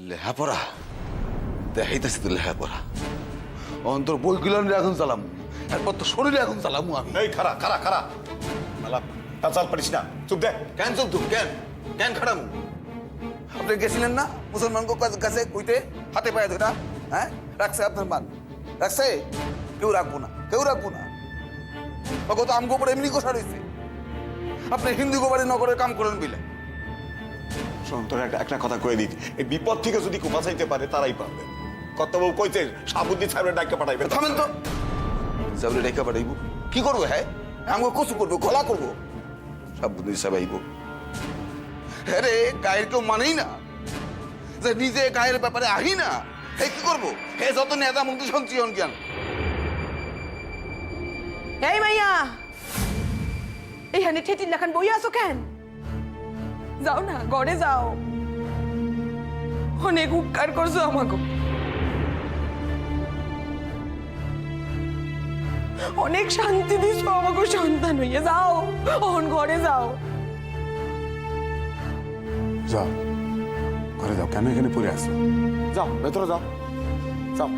লেহাপড়া দেখাইতেছি তো লেহাপড়া অন্তর বইগুলো এখন চালাম এরপর তো শরীরে এখন চালামু আমি। এই খারা খারা খারা মেলা পেঁচাল পারিস না, চুপ দে। কেন চল তুই কেন কেন খারাম? আপনি গেছিলেন না মুসলমান কাছে কইতে হাতে পায়ে ধরা? হ্যাঁ রাখছে আপনার মান রাখছে? কেউ রাখবো না, কেউ রাখবো না। ওকে তো আমগো উপরে এমনি কষা রয়েছে। আপনি হিন্দু গোবারে নগরের কাম করেন বিলে। শোন, তোর একটা কথা কয়ে দিই, এই বিপদ থেকে যদি কেউ বাঁচাইতে পারে তারাই পারবে। কর্তব্য কইছে সাবুদ্দিন সাহেবের ডাক্তার পাঠাইবে। থামেন তো, সাবুদ্দিন ডাক্তার পাঠাইব কি করবো? হ্যাঁ আমগো কচু করবো, গলা করবো? সাবুদ্দিন সাহেব আইব? হ্যাঁ রে, গায়ের কেউ মানেই না, যে নিজে গায়ের ব্যাপারে আহি না। হে কি করবো? হে যত নেতা মন্ত্রী সঞ্চয়ন জ্ঞান। এই মাইয়া, এইখানে ঠেটির লেখান বই আছো কেন? যাও না, ঘরে যাও। অনেক উপকার করছো আমাকে, অনেক শান্তি দিছো আমাকে সন্তান হইয়া। যাও ওহন ঘরে যাও। যাও ঘরে যাও, কেন এখানে পড়ে আসো? যাও ভেতরে যাও, যাও।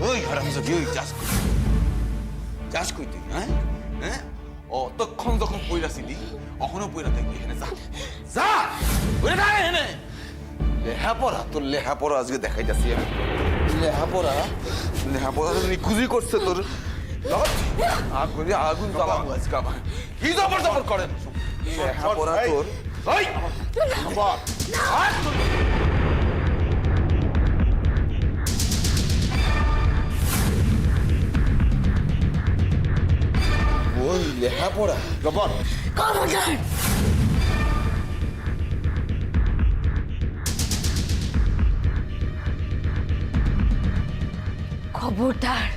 ওই হারামজাদি, ওই যাস কই? যাস কই তুই? হ্যাঁ হ্যাঁ, অতক্ষণ যখন পইরাছিলি অখনো পইরা থাকবি এখানে। যা যা, ওরে না এনে লেহাপড়া, তোর লেহাপড়া আজকে দেখাই যাচ্ছি আমি। লেহাপড়া লেহাপড়া নিখুঁজি করছে তোর। আগুন আগুন জ্বালাবো আজকে আমার। কি জবর জবর করেন লেহাপড়া তোর। ওই বাবা, ওই লেহাপড়া জবর। খবরদার,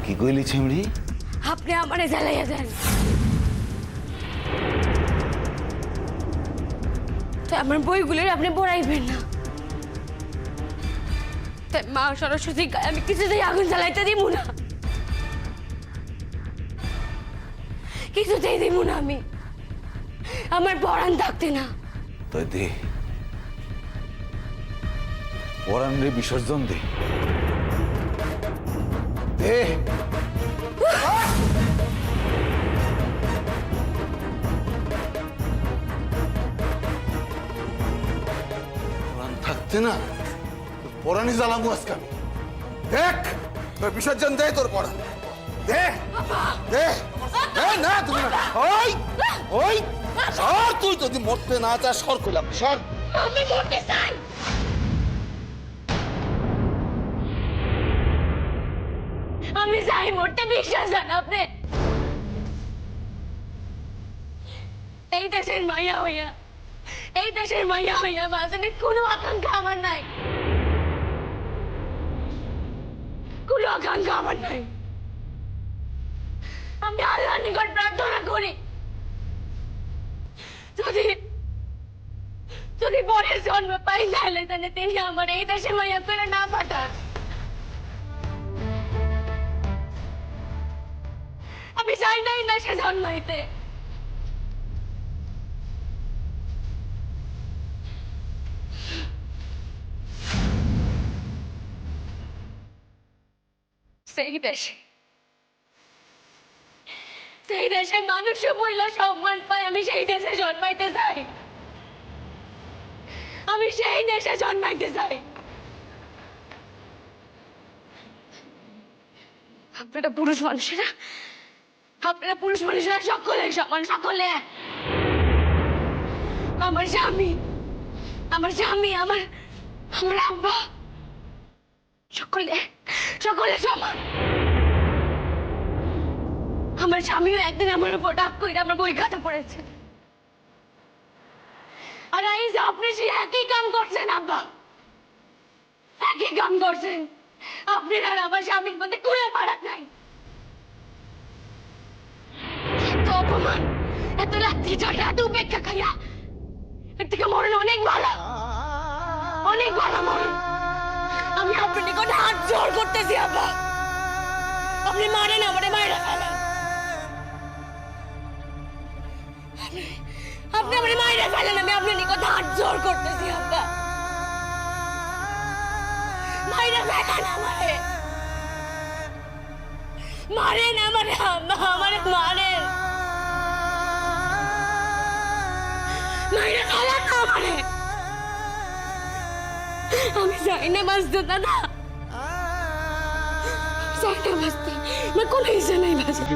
কি কইলি ছিমড়ি? আপনি আমারে জ্বালাইয়া দেন। তো আমার বইগুলোর আপনি পড়াইবেন না। তাই মা সরস্বতী গায়ে আমি কিছুতেই আগুন জ্বালাইতে দিব না, কিছুতেই দিব না আমি। আমার পড়ান থাকতে না। তাই দে, পরাণ রে বিসর্জন দে। দে পরাণ থাকতে না, পরাণই জ্বালাবো আজকে আমি। দেখ তোর বিসর্জন দে, তোর পরাণ দে দে। না তুমি না, ওই ওই সর, তুই যদি মরতে না চাস সর কইলাম, সর। আমি মরতে চাই। আমি চাই মরতে, বিশ্বাস জান আপনি। এই দেশের মাইয়া হইয়া, এই দেশের মাইয়া হইয়া বাঁচানোর কোনো আকাঙ্ক্ষা আমার নাই, কোনো আকাঙ্ক্ষা আমার নাই। আমি আল্লাহর নিকট প্রার্থনা করি, যদি যদি পরের জন্ম পাই তাহলে তাহলে তিনি আমার এই দেশে মাইয়া করে না পাঠান। আমি চাই নাই না সে জন্মাইতে। সেই দেশে, সেই দেশে মানুষ মহিলা সম্মান পায়, আমি সেই দেশে জন্মাইতে চাই। আমি সেই দেশে জন্মাইতে চাই। আপনারা পুরুষ মানুষেরা, আপনারা পুরুষ মানুষেরা সকলে সমান, সকলে এক। আমার স্বামী, আমার স্বামী, আমার আমার আব্বা, সকলে সকলে সমান। আমার স্বামীও একদিন আমার উপর ডাক করে আমার বই খাতা পড়েছে, আর এই যে আপনি সেই একই কাম করছেন আব্বা, একই কাম করছেন। আপনি আর আমার স্বামীর মধ্যে কোনো ফারাক নাই। এত অপমান, এত লাথি ঝাড়া, এত উপেক্ষা খাইয়া এর থেকে মরণ অনেক ভালো। ভালো মনে আমি আপনার নিকট হাত জোর করতেছি আব্বা আপনি মারেন আমারে মাইরা ফেলেন আপনি আমারে মাইরা ফেলেন আমি আপনার নিকট হাত জোর করতেছি আব্বা মাইরা ফেলেন আমারে মারেন আমারে আব্বা আমারে মারেন মাইরা ফেলেন আমারে আমি যাই না বাঁচতে দাদা যাই না বাঁচতে আমার কোনো ইচ্ছা নেই বাঁচতে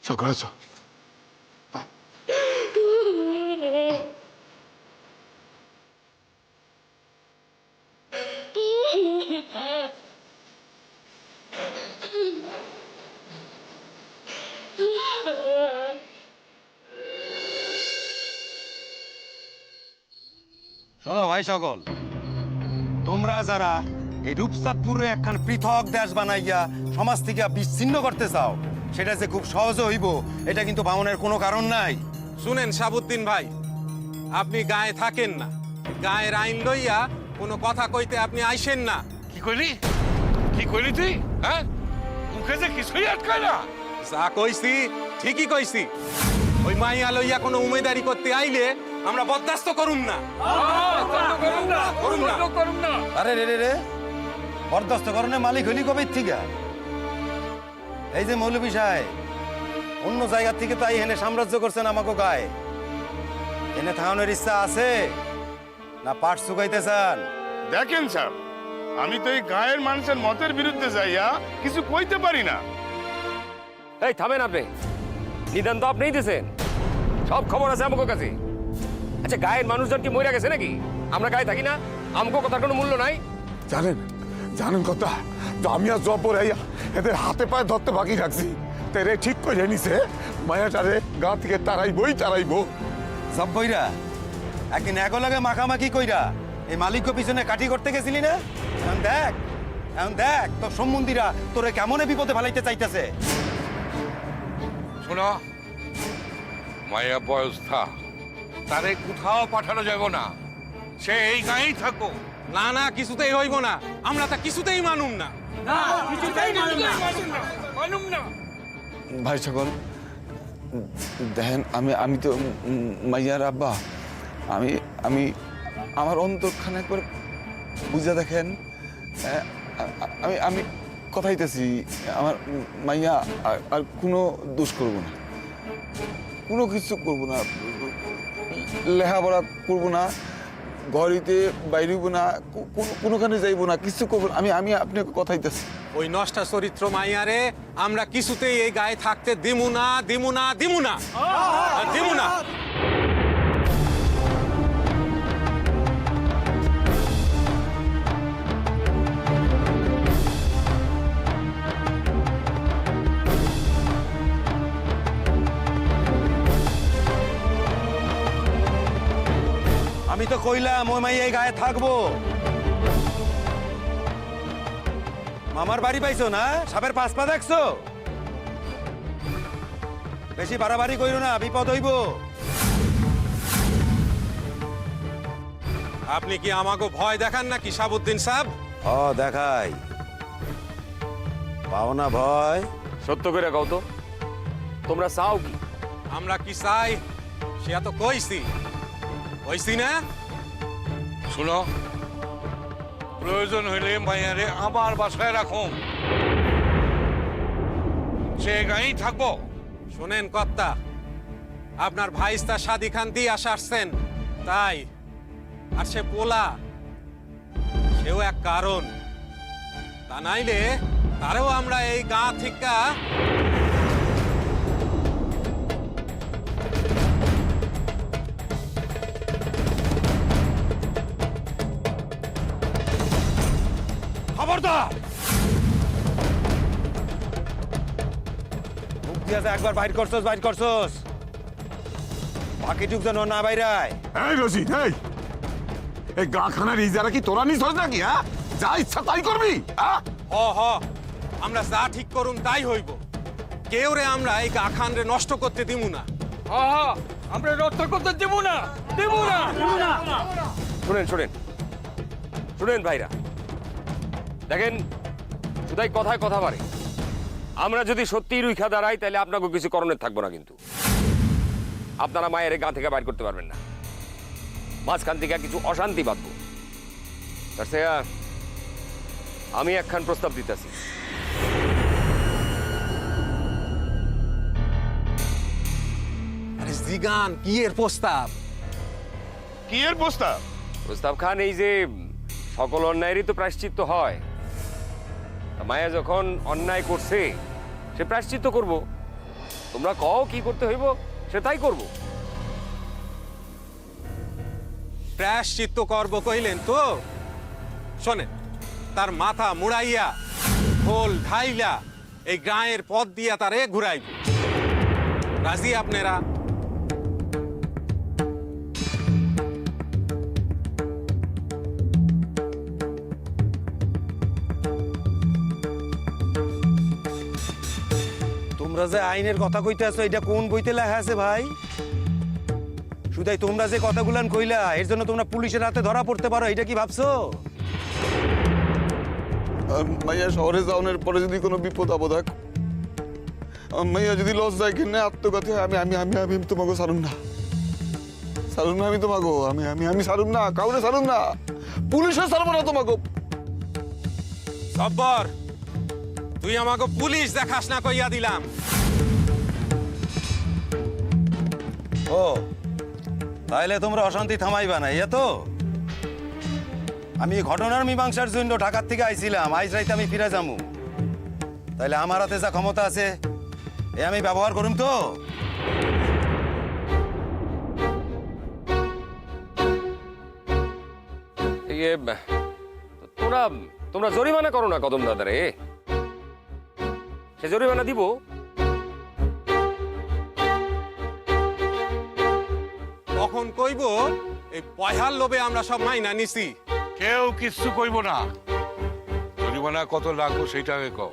সকালে চল শোনো ভাই সকল, তোমরা যারা এই রূপসাদপুরে একখান পৃথক দেশ বানাইয়া সমাজ থেকে বিচ্ছিন্ন করতে চাও, সেটা যে খুব সহজ হইব এটা কিন্তু ভাবনের কোনো কারণ নাই। শুনেন শাহাবুদ্দিন ভাই, আপনি গায়ে থাকেন না, গায়ের আইন লইয়া কোনো কথা কইতে আপনি আইসেন না। কি কইলি তুই? হ্যাঁ, মুখে যে কিছুই আটকায় না। যা কইছি ঠিকই কইছি। ওই মাইয়া লইয়া কোনো উমেদারি করতে আইলে আমরা বরদাস্ত করুম না। করুম না। আরে রে রে রে, বরদাস্ত করণের মালিক হইলি কবে থেকে? এই যে মৌলভী সাহেব, অন্য জায়গা থেকে তাই এনে সাম্রাজ্য করছেন আমাকে গায়ে। এনে থাকানোর ইচ্ছা আছে না পাট শুকাইতে চান? দেখেন স্যার, আমি তো এই গায়ের মানুষের মতের বিরুদ্ধে যাইয়া কিছু কইতে পারি না। এই থামেন আপনি, নিদান তো আপনিই দিয়েছেন, সব খবর আছে আমাকে কাছে। আচ্ছা, গায়ের মানুষজন কি মরে গেছে নাকি? আমরা গায়ে থাকি না? আমাকে কথার কোনো মূল্য নাই? জানেন কথা তো আমি আর জবর এদের হাতে পায়ে ধরতে বাকি রাখছি, তেরে ঠিক করে নিছে মায়াটারে গা থেকে তারাইবো। সব কইরা একদিন এক লাগে মাখামাখি কইরা এই মালিক পিছনে কাঠি করতে গেছিলি না? এখন দেখ তোর সম্বন্ধীরা তোরে কেমনে বিপদে ফেলাইতে চাইতেছে। শোনো, মায়া বয়স্থা, তারে কোথাও পাঠানো যাবে না, সে এই গায়েই থাকো। না না, কিছুতেই হইব না, আমরা তা কিছুতেই মানুম না। ভাই সকল দেখেন, আমি তো মাইয়ার আব্বা, আমি আমার অন্তরখানে একবার বুঝা দেখেন। আমি কথাইতেছি, আমার মাইয়া আর কোনো দোষ করবো না, কোনো কিছু করবো না, লেখাপড়া করবো না, ঘরিতে বাইরেব না, কোনোখানে যাইবো না, কিছু করবো না। আমি আপনাকে কথাইতেছি। ওই নষ্টা চরিত্র মাইয়ারে আমরা কিছুতেই এই গায়ে থাকতে দিমু না। আমি তো কইলাম ওই মাই এই গায়ে থাকবো। মামার বাড়ি পাইছো না? সাপের পাঁচ পা দেখছো? বেশি বাড়াবাড়ি কইরো না, বিপদ হইব। আপনি কি আমাকে ভয় দেখান নাকি শাহাবুদ্দিন সাহেব? ও দেখাই, পাও না ভয়? সত্য করে কও তো, তোমরা চাও কি? আমরা কি চাই সে তো কইছি না? শোনো, প্রয়োজন হইলে মায়ারে আমার বাসায় রাখো, সে গায়েই থাকবো। শোনেন কর্তা, আপনার ভাইস্তা সাদি খান দিয়ে আসছেন তাই, আর সে পোলা, সেও এক কারণ। তা নাইলে তারও আমরা এই গা থেকে খবরদার! মুখ দিয়ে যে একবার বাইর করছস বাকি টুক যেন না বাইরায়। এই রশিদ, এই গা খানার ইজারা কি তোরা নিস নাকি? হ্যাঁ, যা ইচ্ছা তাই করবি? হ্যাঁ, হ আমরা যা ঠিক করুন তাই হইব। কেউ রে আমরা এই গাখান রে নষ্ট করতে দিমু না। আমরা রক্ষা করতে দেব না। শুনেন ভাইরা, দেখেন শুধাই কথায় কথা বাড়ে। আমরা যদি সত্যি রুইখা দাঁড়াই তাহলে আপনাকে কিছু করণের থাকবো না, কিন্তু আপনারা মায়ের গা থেকে বাইর করতে পারবেন না। মাঝখান থেকে কিছু অশান্তি বাঁধবো। তার চেয়ে আমি একখান প্রস্তাব দিতেছি। আরে জিগান কি এর প্রস্তাব? কি এর প্রস্তাব? প্রস্তাব খান, এই যে সকল অন্যায়েরই তো প্রায়শ্চিত্ত হয়। তা মায়া যখন অন্যায় করছে সে প্রায়শ্চিত্ত করব। তোমরা কও কি করতে হইব সে তাই করব। প্রায়শ্চিত্ত করব কইলেন তো? শোনেন, তার মাথা মুড়াইয়া খোল ঢাইলা এই গায়ের পথ দিয়া তারে ঘুরাইব। রাজি আপনারা? তোমরা যে আইনের কথা কইতে আছো এটা কোন বইতে লেখা আছে ভাই? শুধাই তোমরা যে কথাগুলান কইলা এর জন্য তোমরা পুলিশের হাতে ধরা পড়তে পারো, এটা কি ভাবছো? মাইয়া শহরে যাওয়ার পরে যদি কোনো বিপদ আপদ হয়, মাইয়া যদি লস যায় কিনে আত্মঘাতী হয়, আমি তোমাকে সারুন না, আমি তোমাকে আমি সারুন না, কাউরে সারুন না, পুলিশে সারবো না তোমাকে। সব্বর, তুই আমাকে পুলিশ দেখাস না কইয়া দিলাম। ও তাইলে তোমরা অশান্তি থামাইবা না, ইয়া তো? আমি ঘটনার মীমাংসার জন্য ঢাকার থেকে আইছিলাম, আজ রাইতে আমি ফিরে যামু। তাইলে আমার হাতে যা ক্ষমতা আছে এ আমি ব্যবহার করুম তো? তোমরা জরিমানা করো না কদম দাদারে, সে জরিমানা দিব। তখন কইব এই পয়সার লোভে আমরা সব মাইনা নিছি। কেউ কিচ্ছু কইব না। জরিমানা কত লাগবো সেইটা আগে কও।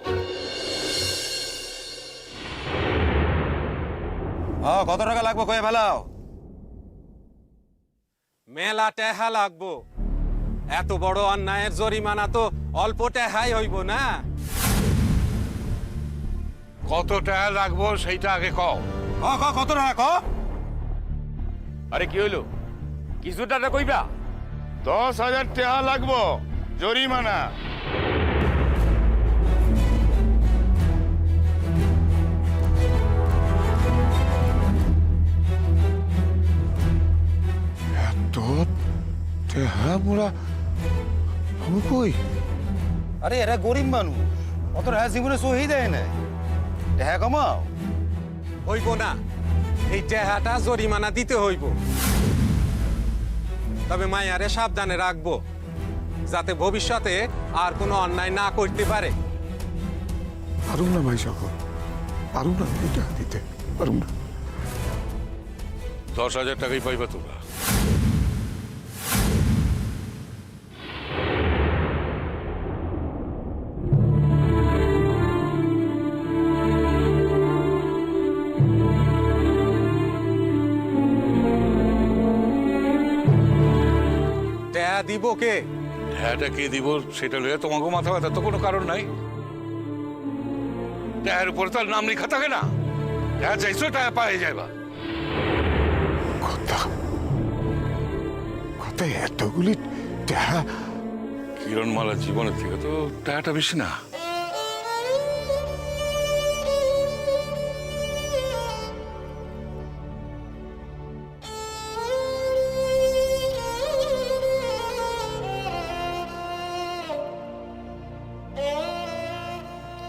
কত টাকা লাগবে কয়ে ফেলাও। মেলা টেহা লাগবো। এত বড় অন্যায়ের জরিমানা তো অল্প টেহাই হইব না। কত টাকা লাগবো সেইটা আগে কও। কত টাকা ক? আরে কি হইলো, কিছু টাকা কইবা? 10,000 টাকা লাগবো জরিমানা। এত টাকা মোরা আমি কই? আরে এরা গরিব মানুষ, অত টাকা জীবনে সহি দেয় না। টাকা কমাও। হইব না, এই টেহাটা জরিমানা দিতে হইব। তবে মায়ারে সাবধানে রাখবো, যাতে ভবিষ্যতে আর কোনো অন্যায় না করতে পারে। পারুম না ভাই সকল, পারুম না এটা দিতে পারুম না। 10,000 টাকাই পাইবা তোমরা। টেহা দিব কে? টাকাটা কে দিব সেটা লইয়া তোমাকে মাথা ব্যথা তো কোনো কারণ নাই। টাকার উপরে তার নাম লেখা থাকে না। টাকা চাইছো টাকা পাই যাইবা। কথা এতগুলি টাকা কিরণমালার জীবনের থেকে তো টাকাটা বেশি না।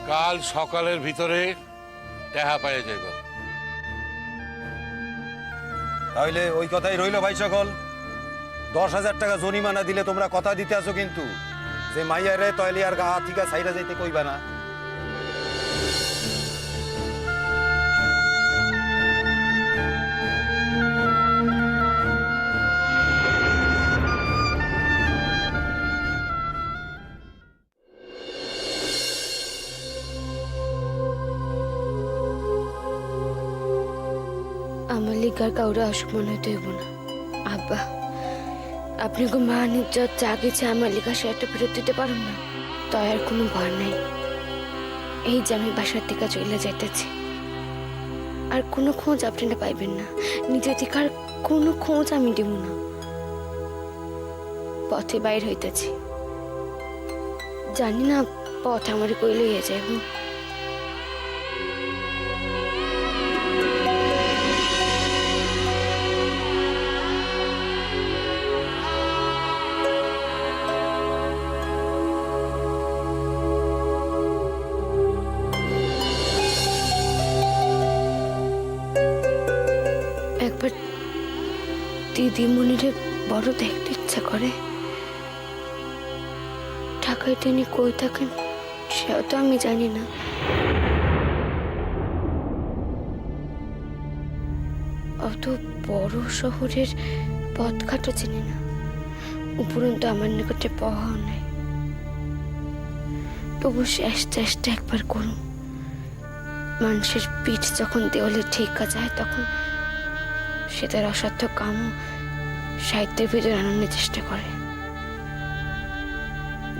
কাল সকালের ভিতরে টাকা পাইয়া যাইবা। তাহলে ওই কথাই রইল ভাই সকল। 10,000 টাকা জরিমানা দিলে তোমরা কথা দিতে আসো কিন্তু যে মাইয়ারে তয়লি আর গা থেকে সাইরা যাইতে কইবা না। আমার লিগার কাউরে অসুখ মনে হইতে হইব না। আব্বা, আপনি গো মান ইজ্জত যা গেছে আমার লিগা সেটা ফেরত দিতে পারেন না। তাই আর কোনো ভয় নাই। এই যে আমি বাসার থেকে চলে যাইতেছি, আর কোনো খোঁজ আপনারা পাইবেন না। নিজে থেকে আর কোনো খোঁজ আমি দিব না। পথে বাইর হইতেছি, জানি না পথ আমার কই লইয়া যাইব। একবার দিদিমণিরে বড় দেখতে ইচ্ছা করে। ঢাকায় তিনি কই থাকেন সেও তো আমি জানি না। অত বড় শহরের পথঘাটও চিনি না, উপরন্তু আমার নিকটে পাওয়াও নাই। তবু শেষ চেষ্টা একবার করুন। মানুষের পিঠ যখন দেওয়ালে ঠেকা যায় তখন সে তার অসার্থক কামও সাহিত্যের ভিতরে আনন্দের চেষ্টা করে।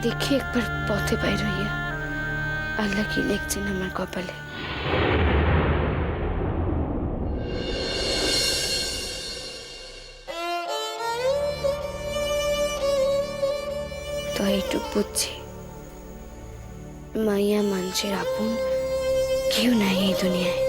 দেখি একবার পথে বাইর হইয়া আল্লাহ কি লিখছেন আমার কপালে। তো এইটুক বুঝছি, মাইয়া মানুষের আপন কেউ নাই এই দুনিয়ায়।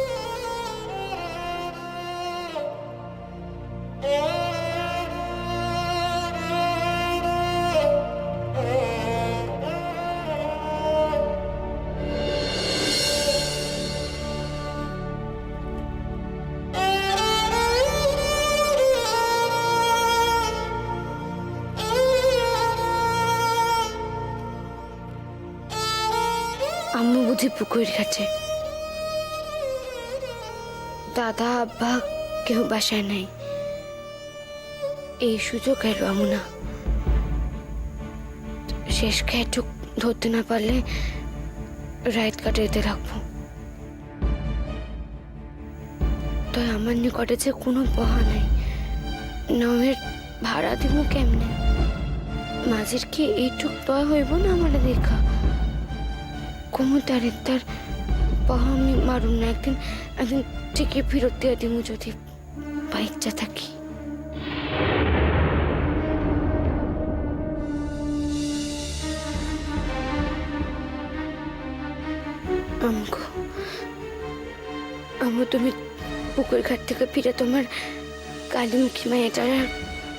আম্মু বুঝি পুকুর ঘাটে, দাদা আব্বা কেউ বাসায় নাই। এই সুযোগ এলো আমু না। শেষ খেটুক ধরতে না পারলে রাত কাটাইতে রাখবো। তাই আমার নিকটে যে কোনো বহা নাই, নামের ভাড়া দিব কেমনে? মাঝের কি এইটুক দয়া হইব না আমার দেখা? কুমুদারের তার পাহা আমি মারুন না। একদিন ঠিকই ফেরত দিয়ে দিব যদি বাইকটা থাকি। আমু তুমি পুকুর ঘাট থেকে ফিরে তোমার কালীমুখী মায়েটার আর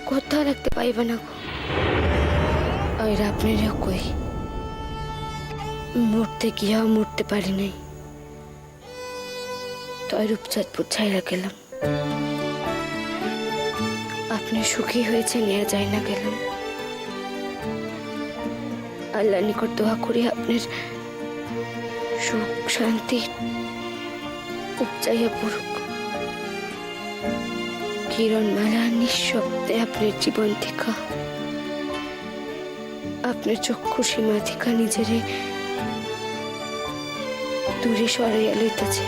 কোথাও রাখতে পাইবে না গো। আর আপনারও কই মরতে গিয়াও মরতে পারি নাই। তাই রূপচাঁদপুর ছাইরা গেলাম। আপনি সুখী হয়েছে নিয়ে যাই না গেলাম। আল্লাহ নিকট দোয়া করি আপনার সুখ শান্তি উপচাইয়া পড়ুক। কিরণমালা নিঃশব্দে আপনার জীবন থেকে, আপনার চক্ষু সীমা থেকে নিজেরে দূরে সরাইয়া লইতেছে।